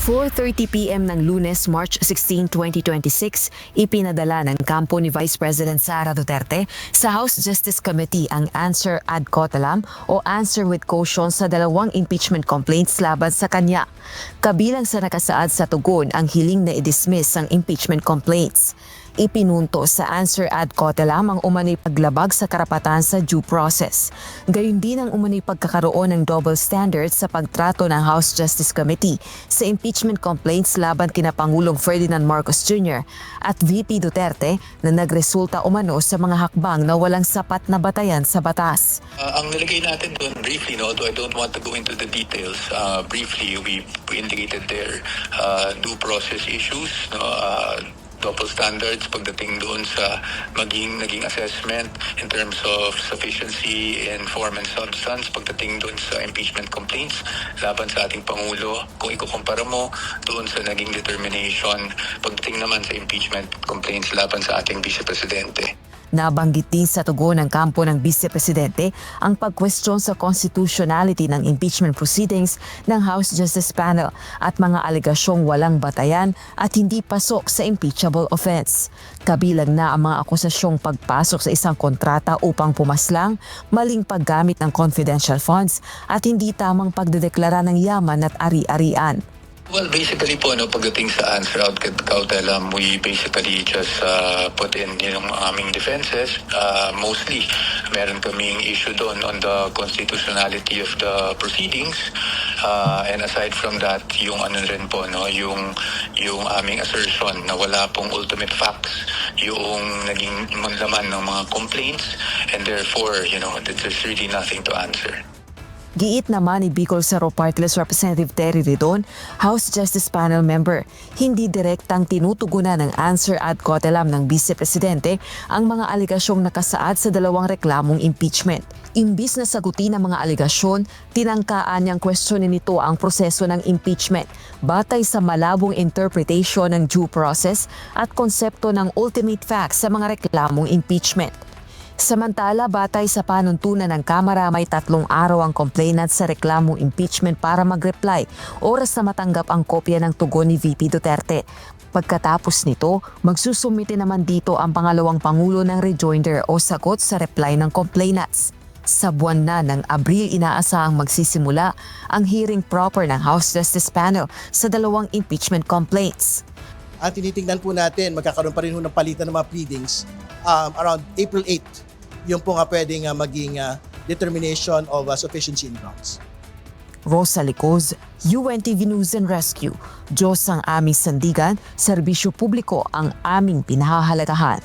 4:30 p.m. ng Lunes, March 16, 2026, ipinadala ng kampo ni Vice President Sara Duterte sa House Justice Committee ang answer ad cautelam o answer with caution sa dalawang impeachment complaints laban sa kanya. Kabilang sa nakasaad sa tugon ang hiling na i-dismiss ang impeachment complaints. Ipinunto sa answer ad cautelam ang umano'y paglabag sa karapatan sa due process. Gayon din ang umano'y pagkakaroon ng double standards sa pagtrato ng House Justice Committee sa impeachment complaints laban kina Pangulong Ferdinand Marcos Jr. at VP Duterte na nagresulta umano sa mga hakbang na walang sapat na batayan sa batas. Ang nilagay natin doon briefly, although I don't want to go into the details, briefly we indicated there due process issues, double standards pagdating doon sa naging assessment in terms of sufficiency in form and substance pagdating doon sa impeachment complaints laban sa ating Pangulo. Kung ikukumpara mo doon sa naging determination pagdating naman sa impeachment complaints laban sa ating Vice Presidente. Nabanggit din sa tugon ng kampo ng Vice Presidente ang pagkwestiyon sa constitutionality ng impeachment proceedings ng House Justice Panel at mga alegasyong walang batayan at hindi pasok sa impeachable offense. Kabilang na ang mga akusasyong pagpasok sa isang kontrata upang pumaslang, maling paggamit ng confidential funds at hindi tamang pagdedeklara ng yaman at ari-arian. Well, basically po, pagdating sa answer out cautelam, we basically just put in yung aming defenses. Mostly, meron kaming issue doon on the constitutionality of the proceedings. And aside from that, yung ano rin po, yung aming assertion na wala pong ultimate facts yung naging laman ng mga complaints. And therefore, there's really nothing to answer. Giit naman ni Bicol Saro Partless Representative Terry Ridon, House Justice Panel member, hindi direktang tinutugunan ng answer ad cautelam ng Vice Presidente ang mga alegasyong nakasaad sa dalawang reklamong impeachment. Imbis na sagutin ang mga alegasyon, tinangkaan niyang questionin nito ang proseso ng impeachment batay sa malabong interpretation ng due process at konsepto ng ultimate facts sa mga reklamong impeachment. Samantala, batay sa panuntunan ng Kamara, may 3 araw ang complainant sa reklamong impeachment para mag-reply, oras na matanggap ang kopya ng tugon ni VP Duterte. Pagkatapos nito, magsusumite naman dito ang pangalawang pangulo ng rejoinder o sagot sa reply ng complainants. Sa buwan na ng Abril, inaasahang magsisimula ang hearing proper ng House Justice Panel sa dalawang impeachment complaints. At tinitingnan po natin, magkakaroon pa rin ng palitan ng mga pleadings around April 8. Yung po nga pwedeng maging determination of sufficiency in grounds. Rosa Licoz, UNTV News and Rescue. Diyos ang aming sandigan, serbisyo publiko ang aming pinahahalagahan.